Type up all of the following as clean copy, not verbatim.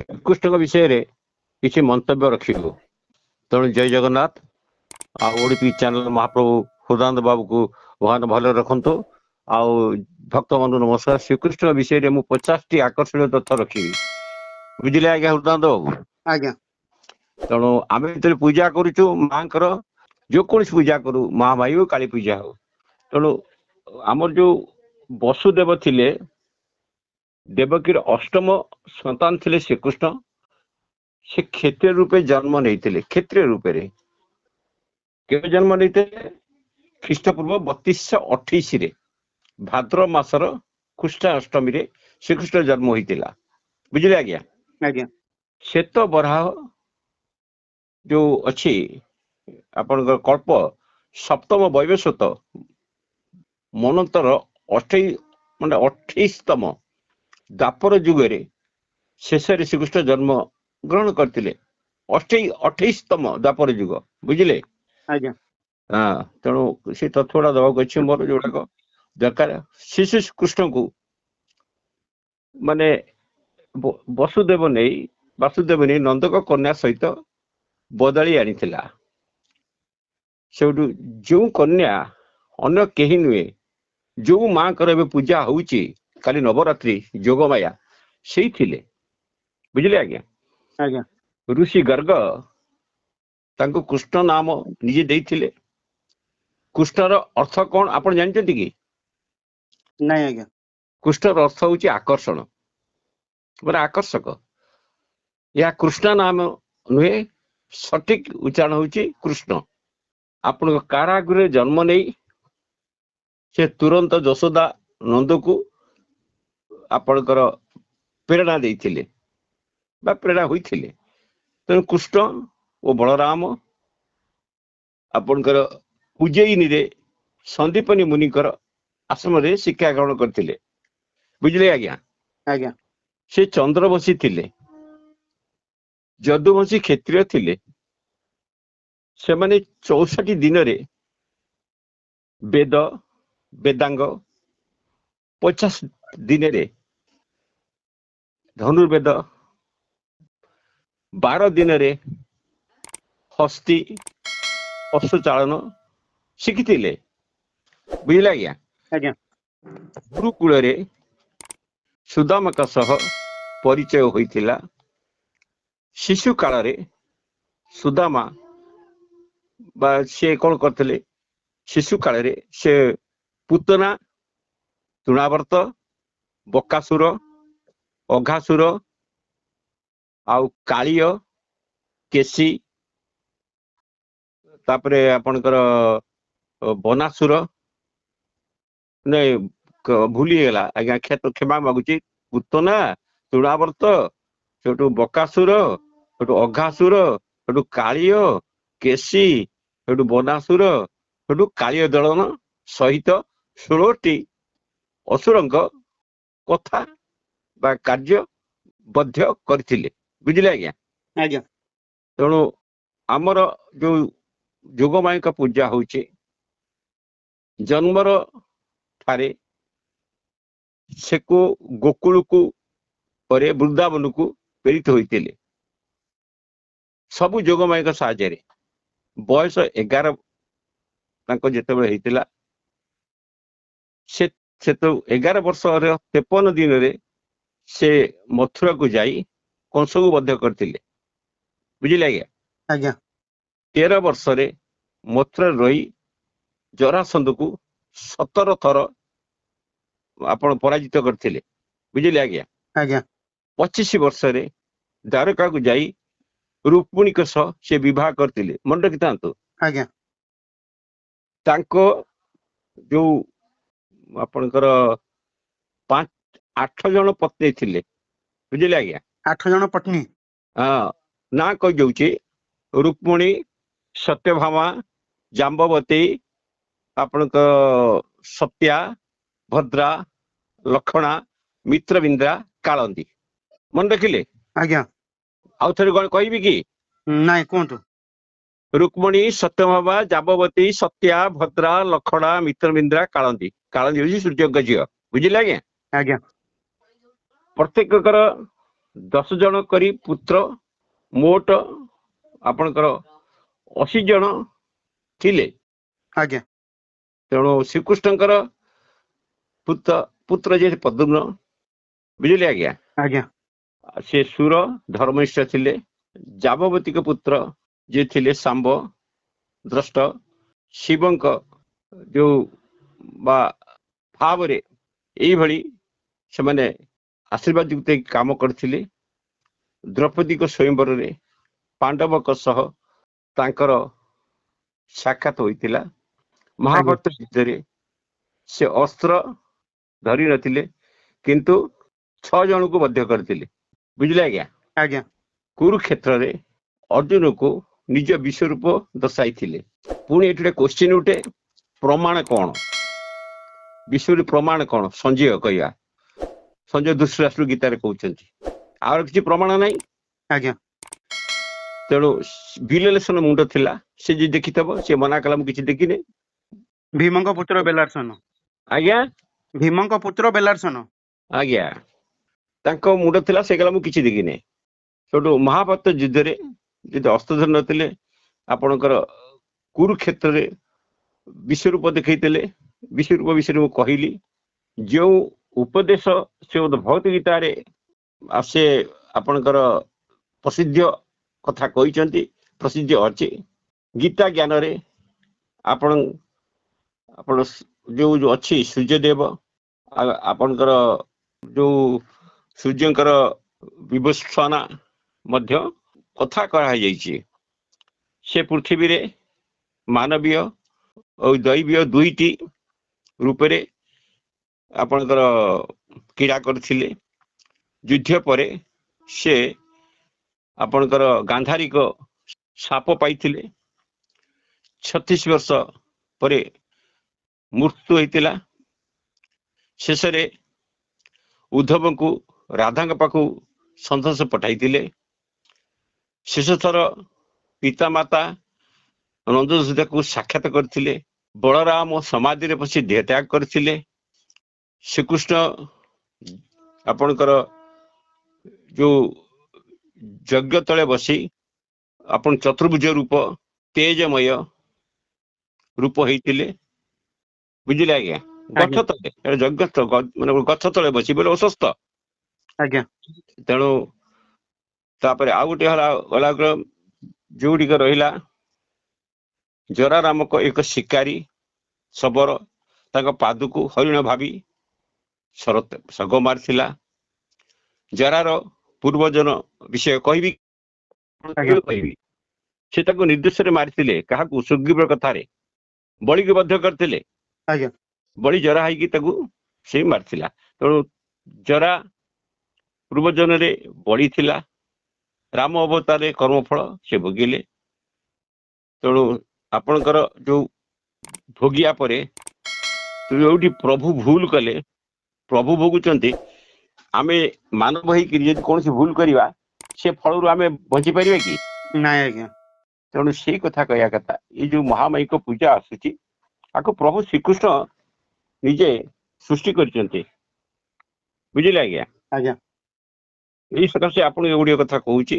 ଶ୍ରୀକୃଷ୍ଣଙ୍କ ବିଷୟରେ କିଛି ମନ୍ତବ୍ୟ ରଖିବୁ। ତେଣୁ ଜୟ ଜଗନ୍ନାଥ। ଆଉ ଓଡିପି ଚ୍ୟାନେଲ ମହାପ୍ରଭୁ ହୃଦାନନ୍ଦ ବାବୁକୁ ଭଗବାନ ଭଲରେ ରଖନ୍ତୁ। ଆଉ ଭକ୍ତ ବନ୍ଧୁ ନମସ୍କାର। ଶ୍ରୀକୃଷ୍ଣ ବିଷୟରେ ମୁଁ 50ଟି ଆକର୍ଷଣୀୟ ତଥ୍ୟ ରଖିବି, ବୁଝିଲେ ଆଜ୍ଞା ହୃଦାନନ୍ଦ ବାବୁ। ଆଜ୍ଞା ତେଣୁ ଆମେ ଯେତେବେଳେ ପୂଜା କରୁଛୁ ମାଙ୍କର, ଯେକୌଣସି ପୂଜା କରୁ, ମହାମାୟୀ ହଉ କାଳୀ ପୂଜା ହଉ, ତେଣୁ ଆମର ଯୋଉ ବସୁଦେବ ଥିଲେ, ଦେବକୀର ଅଷ୍ଟମ ସନ୍ତାନ ଥିଲେ ଶ୍ରୀକୃଷ୍ଣ। ସେ କ୍ଷତ୍ରିୟ ରୂପେ ଜନ୍ମ ନେଇଥିଲେ। କ୍ଷତ୍ରିୟ ରୂପରେ କେବେ ଜନ୍ମ ନେଇଥିଲେ? ଖ୍ରୀଷ୍ଟପୂର୍ବ 3228 ଭାଦ୍ର ମାସର କୃଷ୍ଣ ଅଷ୍ଟମୀରେ ଶ୍ରୀକୃଷ୍ଣ ଜନ୍ମ ହୋଇଥିଲା, ବୁଝିଲେ ଆଜ୍ଞା। ଆଜ୍ଞା ଶ୍ଵେତ ବରାହ ଯୋଉ ଅଛି ଆପଣଙ୍କର କଳ୍ପ ସପ୍ତମ ବୈବସ୍ୱତ ମନନ୍ତର 28ତମ ଦ୍ୱାପର ଯୁଗରେ ଶେଷରେ ଶ୍ରୀକୃଷ୍ଣ ଜନ୍ମ ଗ୍ରହଣ କରିଥିଲେ। 28ତମ ଦ୍ୱାପର ଯୁଗ, ବୁଝିଲେ। ଆଜ୍ଞା ହଁ, ତେଣୁ ସେ ତଥ୍ୟ ଗୁଡା ଦେବାକୁ ଅଛି ମୋର, ଯୋଉଟାକ ଦରକାର। ଶିଶୁ କୃଷ୍ଣଙ୍କୁ ମାନେ ବାସୁଦେବ ନେଇ ନନ୍ଦକ କନ୍ୟା ସହିତ ବଦଳି ଆଣିଥିଲା। ସେଉଠୁ ଯୋଉ କନ୍ୟା ଅନ୍ୟ କେହି ନୁହେଁ, ଯୋଉ ମାଙ୍କର ଏବେ ପୂଜା ହଉଛି କାଲି ନବରାତ୍ରି, ଯୋଗମାୟା, ସେଇ ଥିଲେ, ବୁଝିଲେ ଆଜ୍ଞା। ଆଜ୍ଞା ଋଷି ଗର୍ଗ ତାଙ୍କୁ କୃଷ୍ଣ ନାମ ନିଜେ ଦେଇଥିଲେ। କୃଷ୍ଣର ଅର୍ଥ କଣ ଆପଣ ଜାଣିଛନ୍ତି କି? ନାଇଁ ଆଜ୍ଞା। କୃଷ୍ଣର ଅର୍ଥ ହଉଛି ଆକର୍ଷଣ, ମାନେ ଆକର୍ଷକ। ଏହା କୃଷ୍ଣ ନାମ ନୁହେଁ, ସଠିକ ଉଚ୍ଚାରଣ ହଉଛି କୃଷ୍ଣ। ଆପଣଙ୍କ କାରାଗୃହରେ ଜନ୍ମ ନେଇ ସେ ତୁରନ୍ତ ଯଶୋଦା ନନ୍ଦକୁ ଆପଣଙ୍କର ପ୍ରେରଣା ଦେଇଥିଲେ ବା ପ୍ରେରଣା ହୋଇଥିଲେ। ତେଣୁ କୃଷ୍ଣ ଓ ବଳରାମ ଆପଣଙ୍କର ଉଜ୍ଜୟିନୀରେ ସନ୍ଦୀପନୀ ମୁନିଙ୍କର ଆଶ୍ରମରେ ଶିକ୍ଷା ଗ୍ରହଣ କରିଥିଲେ, ବୁଝିଲେ ଆଜ୍ଞା। ଆଜ୍ଞା ସେ ଚନ୍ଦ୍ରବଂଶୀ ଥିଲେ, ଯଦୁବଂଶୀ କ୍ଷତ୍ରିୟ ଥିଲେ। ସେମାନେ 64 ଦିନରେ ବେଦାଙ୍ଗ, 50 ଦିନରେ ଧନୁର୍ବେଦ, 12 ଦିନରେ ହସ୍ତି ଅଶ୍ଵ ଚାଳନ ଶିଖିଥିଲେ, ବୁଝିଲେ ଆଜ୍ଞା। ଆଜ୍ଞା ଗୁରୁକୂଳରେ ସୁଦାମଙ୍କ ସହ ପରିଚୟ ହୋଇଥିଲା। ଶିଶୁ କାଳରେ ସୁଦାମା ବା ସେ କଣ କରିଥିଲେ? ଶିଶୁ କାଳରେ ସେ ପୁତନା, ତୃଣାବର୍ତ, ବକାସୁର, ଅଘାସୁର, ଆଉ କାଳିୟ, କେଶୀ, ତାପରେ ଆପଣଙ୍କର ବନାସୁର, ନାଇଁ ଭୁଲି ହେଇଗଲା ଆଜ୍ଞା, କ୍ଷମା ମାଗୁଛି। ପୁତନା, ତୃଣାବର୍ତ, ସେଠୁ ବକାସୁର, ସେଠୁ ଅଘାସୁର, ସେଠୁ କାଳିୟ, କେଶୀ, ସେଠୁ ବନାସୁର, ସେଠୁ କାଳିୟ ଦଳନ ସହିତ 16ଟି ଅସୁରଙ୍କ କଥା ବା କାର୍ଯ୍ୟ ବଧ୍ୟ କରିଥିଲେ, ବୁଝିଲେ ଆଜ୍ଞା। ଆଜ୍ଞା ତେଣୁ ଆମର ଯୋଉ ଯୋଗମାୟାଙ୍କ ପୂଜା ହଉଛି, ଜନ୍ମର ଠାରେ ସେକୁ ଗୋକୁଳକୁ ପରେ ବୃନ୍ଦାବନକୁ ପ୍ରେରିତ ହୋଇଥିଲେ, ସବୁ ଯୋଗମାୟାଙ୍କ ସାହାଯ୍ୟରେ। ବୟସ 11 ତାଙ୍କ ଯେତେବେଳେ ହେଇଥିଲା, ସେ 11 ବର୍ଷର 53 ଦିନରେ ସେ ମଥୁରାକୁ ଯାଇ କଂସକୁ ବଧ୍ୟ କରିଥିଲେ, ବୁଝିଲେ ଆଜ୍ଞା। ଆଜ୍ଞା 13 ବର୍ଷରେ ମଥୁରାରେ ରହି ଜରାସନ୍ଧକୁ 17 ଥର ଆପଣ ପରାଜିତ କରିଥିଲେ, ବୁଝିଲେ ଆଜ୍ଞା। ଆଜ୍ଞା 25 ବର୍ଷରେ ଦ୍ୱାରକାକୁ ଯାଇ ରୁକ୍ମିଣୀଙ୍କ ସହ ସେ ବିବାହ କରିଥିଲେ, ମନେ ରଖିଥାନ୍ତୁ। ଆଜ୍ଞା ତାଙ୍କ ଯୋଉ ଆପଣଙ୍କର 8 ଜଣ ପତ୍ନୀ ଥିଲେ, ବୁଝିଲେ ଆଜ୍ଞା। 8 ଜଣ ପତ୍ନୀ। ହଁ, ନା କହିଯାଉଛି ରୁକ୍ମିଣୀ, ସତ୍ୟଭାମା, ଜାମ୍ବବତୀ, ଆପଣଙ୍କ ସତ୍ୟା, ଭଦ୍ରା, ଲକ୍ଷଣା, ମିତ୍ରବିନ୍ଦ୍ରା, କାଳନ୍ଦୀ, ମନେ ରଖିଲେ। ଆଜ୍ଞା ଆଉ ଥରେ କଣ କହିବି କି? ନାଇଁ କୁହନ୍ତୁ। ରୁକ୍ମିଣୀ, ସତ୍ୟଭାମା, ଜାମ୍ବବତୀ, ସତ୍ୟା, ଭଦ୍ରା, ଲକ୍ଷଣା, ମିତ୍ରବିନ୍ଦ୍ରା, କାଳନ୍ଦୀ। କାଳନ୍ଦୀ ହଉଛି ସୂର୍ଯ୍ୟଙ୍କ ଝିଅ, ବୁଝିଲେ ଆଜ୍ଞା। ଆଜ୍ଞା ପ୍ରତ୍ୟେକଙ୍କର 10 ଜଣ କରି ପୁତ୍ର ମୋଟ ଆପଣଙ୍କର 80 ଜଣ ଥିଲେ। ଆଜ୍ଞା ତେଣୁ ଶ୍ରୀକୃଷ୍ଣଙ୍କର ପୁତ୍ର ଯେ ପଦ୍ମନ, ବୁଝିଲେ ଆଜ୍ଞା, ଆଜ୍ଞା ସେ ସୁର ଧର୍ମନିଷ୍ଠ ଥିଲେ। ଜାବବତୀଙ୍କ ପୁତ୍ର ଯିଏ ଥିଲେ ଶାମ୍ବ ଦ୍ରଷ୍ଟ, ଶିବଙ୍କ ଯୋଉ ବା ଭାବରେ ଏଇଭଳି ସେମାନେ ଆଶୀର୍ବାଦ ଯୁକ୍ତ କାମ କରିଥିଲେ। ଦ୍ରୌପଦୀଙ୍କ ସ୍ୱୟଂବରରେ ପାଣ୍ଡବଙ୍କ ସହ ତାଙ୍କର ସାକ୍ଷାତ ହୋଇଥିଲା। ମହାଭାରତ ଯୁଦ୍ଧରେ ସେ ଅସ୍ତ୍ର ଧରି ନଥିଲେ, କିନ୍ତୁ 6 ଜଣଙ୍କୁ ମଧ୍ୟ କରିଥିଲେ। ବୁଝିଲେ ଆଜ୍ଞା। ଆଜ୍ଞା କୁରୁକ୍ଷେତ୍ରରେ ଅର୍ଜୁନକୁ ନିଜ ବିଶ୍ୱରୂପ ଦର୍ଶାଇଥିଲେ। ପୁଣି ଏଠି ଗୋଟେ କୋଶ୍ଚିନ୍ ଉଠେ, ପ୍ରମାଣ କଣ? ବିଶ୍ୱର ପ୍ରମାଣ କଣ? ସଞ୍ଜୟ କହିବା, ସଞ୍ଜୟ ଦୁଃଶ୍ରାଷ୍ଟୁ ଗୀତାରେ କହୁଛନ୍ତି ଆଉ କିଛି ପ୍ରମାଣ ନାହିଁ। ଆଜ୍ଞା ତେଣୁ ବିଲେଲେସନ ମୁଣ୍ଡ ଥିଲା, ସେ ଯିଏ ଦେଖିଥିବ ସେ ମନା କଲା ମୁଁ କିଛି ଦେଖିନି। ଭୀମଙ୍କ ପୁତ୍ର ବେଲାର୍ସନ। ଆଜ୍ଞା ଭୀମଙ୍କ ପୁତ୍ର ବେଲାର୍ସନ। ଆଜ୍ଞା ତାଙ୍କ ମୁଣ୍ଡ ଥିଲା, ସେ କହିଲା ମୁଁ କିଛି ଦେଖିନି। ସେଠୁ ମହାଭାରତ ଯୁଦ୍ଧରେ ଯଦି ଅସ୍ତ୍ର ଧରି ନଥିଲେ, ଆପଣଙ୍କର କୁରୁକ୍ଷେତ୍ରରେ ବିଶ୍ୱରୂପ ଦେଖେଇଥିଲେ। ବିଶ୍ୱରୂପ ବିଷୟରେ ମୁଁ କହିଲି। ଯେଉଁ ଉପଦେଶ ସେ ଭଗବତ ଗୀତାରେ ଆସେ ଆପଣଙ୍କର ପ୍ରସିଦ୍ଧ କଥା କହିଛନ୍ତି, ପ୍ରସିଦ୍ଧ ଅଛି। ଗୀତା ଜ୍ଞାନରେ ଆପଣ ଯୋଉ ଅଛି ସୂର୍ଯ୍ୟଦେବ, ଆପଣଙ୍କର ଯୋଉ ସୂର୍ଯ୍ୟଙ୍କର ବିବସ୍ୱାନା ମଧ୍ୟ କଥା କରାଯାଇଛି। ସେ ପୃଥିବୀରେ ମାନବୀୟ ଓ ଦୈବୀୟ ଦୁଇଟି ରୂପରେ ଆପଣଙ୍କର କ୍ରୀଡ଼ା କରିଥିଲେ। ଯୁଦ୍ଧ ପରେ ସେ ଆପଣଙ୍କର ଗାନ୍ଧାରିକ ସାପ ପାଇଥିଲେ। 36 ବର୍ଷ ପରେ ମୃତ୍ୟୁ ହୋଇଥିଲା। ଶେଷରେ ଉଦ୍ଧବଙ୍କୁ ରାଧାଙ୍କ ପାଖକୁ ସନ୍ଦେଶ ପଠାଇଥିଲେ। ଶେଷ ଥର ପିତାମାତା ନନ୍ଦଯଶୋଦାକୁ ସାକ୍ଷାତ କରିଥିଲେ। ବଳରାମ ସମାଧିରେ ବସି ଦେହ ତ୍ୟାଗ କରିଥିଲେ। ଶ୍ରୀକୃଷ୍ଣ ଆପଣଙ୍କର ଯୋଉ ଯଜ୍ଞ ତଳେ ବସି ଆପଣ ଚତୁର୍ଭୁଜ ରୂପ, ତେଜମୟ ରୂପ ହେଇଥିଲେ। ବୁଝିଲେ ଆଜ୍ଞା। ଗଛ ଆଜ୍ଞା ତଳେ, ଯଜ୍ଞ ମାନେ ଗଛ ତଳେ ବସି ବୋଲେ ଅସୁସ୍ଥ। ଆଜ୍ଞା ତେଣୁ ତାପରେ ଆଉ ଗୋଟେ ଗଲା ଯୋଉଟିକ ରହିଲା ଜରା ନାମକ ଏକ ଶିକାରୀ ଶବର ତାଙ୍କ ପାଦକୁ ହରିଣ ଭାବି ସଗ ମାରିଥିଲା। ଜରାର ପୂର୍ବଜନ ବିଷୟ କହିବି ଆଜ୍ଞା କହିବି। ସେ ତାକୁ ନିର୍ଦ୍ଦେଶରେ ମାରିଥିଲେ। କାହାକୁ? ସୁଗ୍ରୀବ କଥାରେ ବଳିକି ମଧ୍ୟ କରିଥିଲେ। ଆଜ୍ଞା ବଳି ଜରା ହେଇକି ତାକୁ ସେ ମାରିଥିଲା। ତେଣୁ ଜରା ପୂର୍ବଜନରେ ବଳି ଥିଲା। ରାମ ଅବତାରରେ କର୍ମଫଳ ସେ ଭୋଗିଲେ। ତେଣୁ ଆପଣଙ୍କର ଯୋଉ ଭୋଗିବା ପରେ ଯୋଉଠି ପ୍ରଭୁ ଭୁଲ କଲେ, ପ୍ରଭୁ ଭୋଗୁଛନ୍ତି। ଆମେ ମାନବ ହେଇକି ଯଦି କୌଣସି ଭୁଲ କରିବା, ସେ ଫଳରୁ ଆମେ ବଞ୍ଚି ପାରିବା କି? ନାଇଁ ଆଜ୍ଞା ତେଣୁ ସେଇ କଥା କହିବା କଥା। ଏଇ ଯୋଉ ମହାମାୟୀଙ୍କ ପୂଜା ଆସୁଛି, ଆକୁ ପ୍ରଭୁ ଶ୍ରୀକୃଷ୍ଣ ନିଜେ ସୃଷ୍ଟି କରିଛନ୍ତି। ବୁଝିଲେ ଆଜ୍ଞା। ଆଜ୍ଞା ଏଇ ସକାଶେ ଆପଣଙ୍କୁ ଏଗୁଡିଏ କଥା କହୁଛି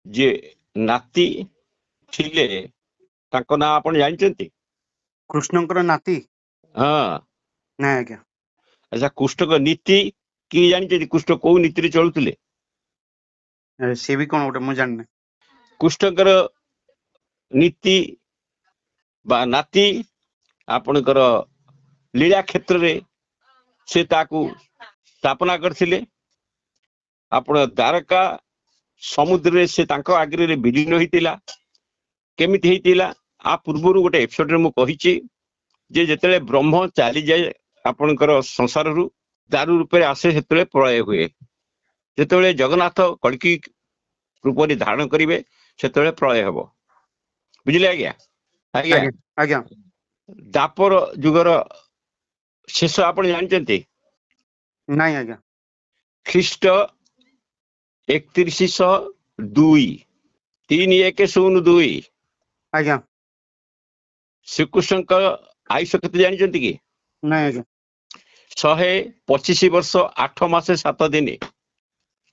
ଯେ ନାତି ଥିଲେ, ତାଙ୍କ ନାଁ ଆପଣ ଜାଣିଛନ୍ତି? କୃଷ୍ଣଙ୍କର ନାତି? ହଁ। ନାଇଁ ଆଜ୍ଞା। ଆଚ୍ଛା, କୃଷ୍ଣଙ୍କ ନୀତି କି ଜାଣିଛନ୍ତି? କୃଷ୍ଣ କୋଉ ନୀତିରେ ଚଳୁଥିଲେ? ସେ ବି କଣ ଗୋଟେ ମୁଁ ଜାଣିନି। କୃଷ୍ଣଙ୍କର ନୀତି ବା ନାତି ଆପଣଙ୍କର ଲୀଳା କ୍ଷେତ୍ରରେ ସେ ତାକୁ ସ୍ଥାପନା କରିଥିଲେ। ଆପଣ ଦ୍ୱାରକା ସମୁଦ୍ରରେ ସେ ତାଙ୍କ ଆଗରେ ବିଲୀନ ହେଇଥିଲା। କେମିତି ହେଇଥିଲା? ଆ ପୂର୍ବରୁ ଗୋଟେ ଏପିସୋଡରେ ମୁଁ କହିଛି ଯେ ଯେତେବେଳେ ବ୍ରହ୍ମ ଚାଲିଯାଏ ଆପଣଙ୍କର ସଂସାରରୁ, ଦାରୁ ରୂପରେ ଆସେ, ସେତେବେଳେ ପ୍ରଳୟ ହୁଏ। ଯେତେବେଳେ ଜଗନ୍ନାଥ କଳ୍କି ରୂପରେ ଧାରଣ କରିବେ, ସେତେବେଳେ ପ୍ରଳୟ ହବ। ବୁଝିଲେ ଆଜ୍ଞା। ଆଜ୍ଞା, ଆଜ୍ଞା ଆଜ୍ଞା ଦ୍ୱାପର ଯୁଗର ଶେଷ ଆପଣ ଜାଣିଛନ୍ତି? ନାଇଁ ଆଜ୍ଞା। ଖ୍ରୀଷ୍ଟ 3102 3102। ଆଜ୍ଞା ଶ୍ରୀକୃଷ୍ଣଙ୍କ ଆୟୁଷ କେତେ ଜାଣିଛନ୍ତି କି? ନାଇଁ ଆଜ୍ଞା। 125 ବର୍ଷ 8 ମାସ 7 ଦିନ।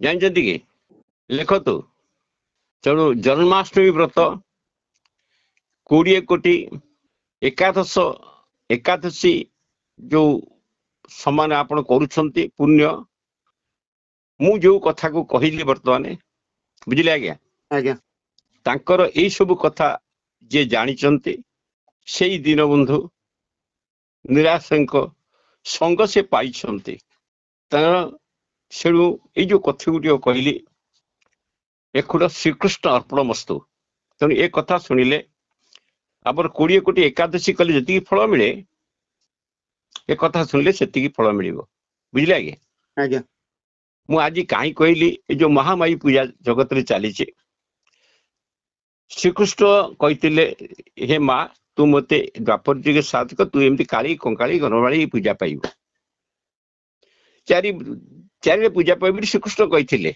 ଜାଣିଛନ୍ତି କି? ଲେଖନ୍ତୁ। ତେଣୁ ଜନ୍ମାଷ୍ଟମୀ ବ୍ରତ 20 କୋଟି ଏକାଦଶୀ ଯୋଉ ସମାନ ଆପଣ କରୁଛନ୍ତି ପୁଣ୍ୟ, ମୁଁ ଯୋଉ କଥାକୁ କହିଲି ବର୍ତ୍ତମାନ, ବୁଝିଲେ ଆଜ୍ଞା? ଆଜ୍ଞା ତାଙ୍କର ଏଇ ସବୁ କଥା ଯିଏ ଜାଣିଛନ୍ତି ସେଇ ଦୀନବନ୍ଧୁ ନିରାଶଙ୍କ ସଙ୍ଗ ସେ ପାଇଛନ୍ତି। ତେଣୁ ସେଣୁ ଏଇ ଯୋଉ କଥା ଗୁଡ଼ିକ କହିଲି ଏକୁଟ ଶ୍ରୀକୃଷ୍ଣ ଅର୍ପଣ ମସ୍ତୁ। ତେଣୁ ଏ କଥା ଶୁଣିଲେ ଆମର 20 କୋଟି ଏକାଦଶୀ କଲେ ଯେତିକି ଫଳ ମିଳେ, ଏ କଥା ଶୁଣିଲେ ସେତିକି ଫଳ ମିଳିବ। ବୁଝିଲେ ଆଜ୍ଞା? ଆଜ୍ଞା ମୁଁ ଆଜି କାହିଁ କହିଲି, ଏ ଯୋଉ ମହାମାୟୀ ପୂଜା ଜଗତରେ ଚାଲିଛି, ଶ୍ରୀକୃଷ୍ଣ କହିଥିଲେ ହେ ମା ତୁ ମତେ ଦ୍ୱାପର ଯୁଗ ସାଧକ, ତୁ ଏମିତି କାଳି କଙ୍କାଳି ଗଣବାଳି ପୂଜା ପାଇବୁ, ଚାରିରେ ପୂଜା ପାଇବୁ ବୋଲି ଶ୍ରୀକୃଷ୍ଣ କହିଥିଲେ।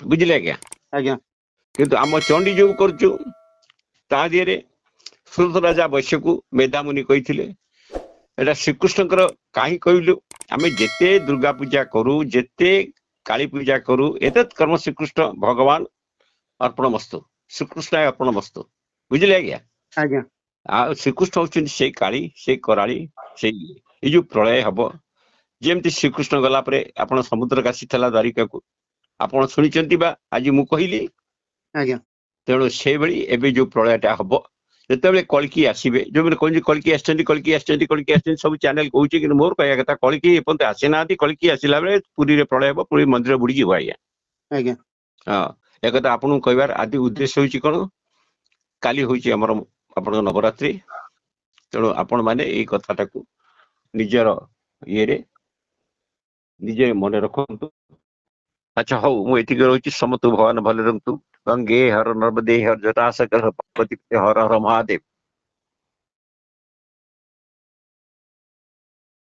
ବୁଝିଲେ ଆଜ୍ଞା? ଆଜ୍ଞା କିନ୍ତୁ ଆମ ଚଣ୍ଡୀ ଯୋଉ କରୁଛୁ ତା ଦିହରେ ସୁରଥ ରାଜା ବୈଶ୍ୟକୁ ମେଧାମୁନି କହିଥିଲେ। ଏଟା ଶ୍ରୀକୃଷ୍ଣଙ୍କର କାହିଁ କହିଲୁ, ଆମେ ଯେତେ ଦୁର୍ଗା ପୂଜା କରୁ, ଯେତେ କାଳୀ ପୂଜା କରୁ, ଏତେ କର୍ମ ଶ୍ରୀକୃଷ୍ଣ ଭଗବାନ ଅର୍ପଣ ମସ୍ତୁ, ଶ୍ରୀକୃଷ୍ଣ ଅର୍ପଣ ମସ୍ତୁ। ବୁଝିଲେ ଆଜ୍ଞା? ଆଜ୍ଞା ଆଉ ଶ୍ରୀକୃଷ୍ଣ ହଉଛନ୍ତି ସେଇ କାଳି, ସେଇ କରାଳି, ସେଇ ଏଇ ଯୋଉ ପ୍ରଳୟ ହବ। ଯେମିତି ଶ୍ରୀକୃଷ୍ଣ ଗଲା ପରେ ଆପଣ ସମୁଦ୍ରକୁ ଆସିଥିଲା ଦ୍ୱାରିକାକୁ, ଆପଣ ଶୁଣିଛନ୍ତି ବା ଆଜି ମୁଁ କହିଲି। ଆଜ୍ଞା ତେଣୁ ସେଇଭଳି ଏବେ ଯୋଉ ପ୍ରଳୟଟା ହବ, ଯେତେବେଳେ କଳ୍କି ଆସିବେ, ଯୋଉମାନେ କହୁଛନ୍ତି କଳ୍କି ଆସିଛନ୍ତି ସବୁ ଚ୍ୟାନେଲ କହୁଛି, କିନ୍ତୁ ମୋର କହିବା କଥା କଳ୍କି ଏପର୍ଯ୍ୟନ୍ତ ଆସିନାହାନ୍ତି। କଳ୍କି ଆସିଲା ବେଳେ ପୁରୀରେ ପ୍ରଳୟ ହବ, ପୁରୀ ମନ୍ଦିର ବୁଡିଯିବ ଆଜ୍ଞା। ଆଜ୍ଞା ହଁ, ଏକଥା ଆପଣଙ୍କୁ କହିବାର ଆଦି ଉଦ୍ଦେଶ୍ୟ ହଉଛି କଣ? କାଲି ହଉଛି ଆମର ଆପଣଙ୍କ ନବରାତ୍ରି। ତେଣୁ ଆପଣ ମାନେ ଏଇ କଥାଟାକୁ ନିଜର ଇଏରେ ନିଜେ ମନେ ରଖନ୍ତୁ। ଆଚ୍ଛା ହଉ, ମୁଁ ଏତିକି ରହୁଛି। ସମସ୍ତଙ୍କୁ ଭଗବାନ ଭଲ ରଖନ୍ତୁ। ଗଙ୍ଗେ ହର ନର୍ମଦେ ହର ଜଟାଶଙ୍କର ହର ହର ମହାଦେବ।